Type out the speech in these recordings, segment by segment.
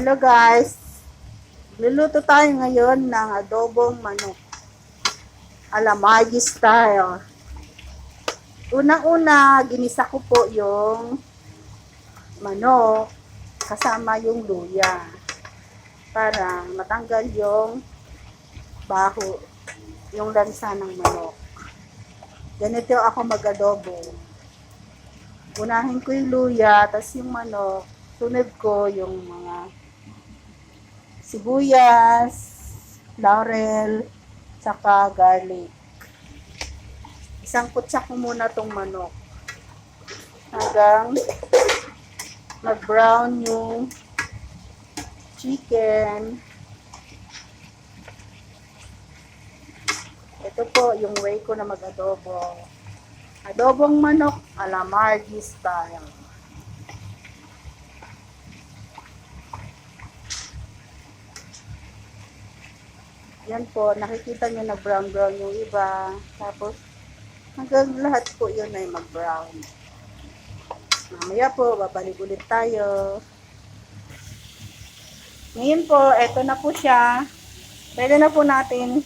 Hello guys, luluto tayo ngayon ng adobong manok Alamagi style. Unang-una, ginisa ko po yung manok kasama yung luya para matanggal yung baho, yung lansa ng manok. Ganito ako mag-adobo. Unahin ko yung luya, tas yung manok, sunod ko yung mga sibuyas, laurel, tsaka garlic. Isang kutsa ko muna tong manok hanggang mag-brown yung chicken. Ito po yung way ko na mag-adobo. Adobong manok Alamagi style. Yan po, nakikita nyo na brown-brown yung iba. Tapos, hanggang lahat po yun ay mag-brown. Mamaya po, babalik ulit tayo. Ngayon po, eto na po siya. Pwede na po natin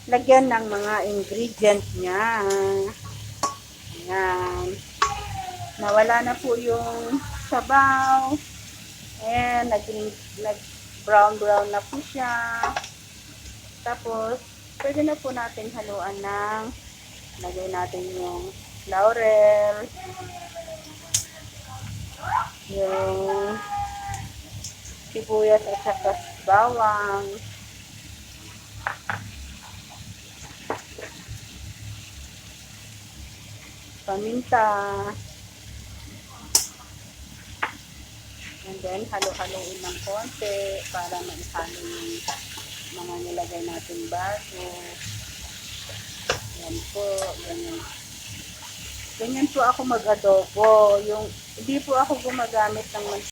lagyan ng mga ingredient niya. Ayan. Nawala na po yung sabaw. And nag-brown-brown na po siya. Tapos, pwede na po natin haluan ng lagay natin yung laurel, yung sibuyas at saka bawang, paminta, and then halo-haloin ng konti para maihalo yung mga nilagay natin bago. Yan po, ganyan. Ganyan po ako mag-adobo. Hindi po ako gumagamit ng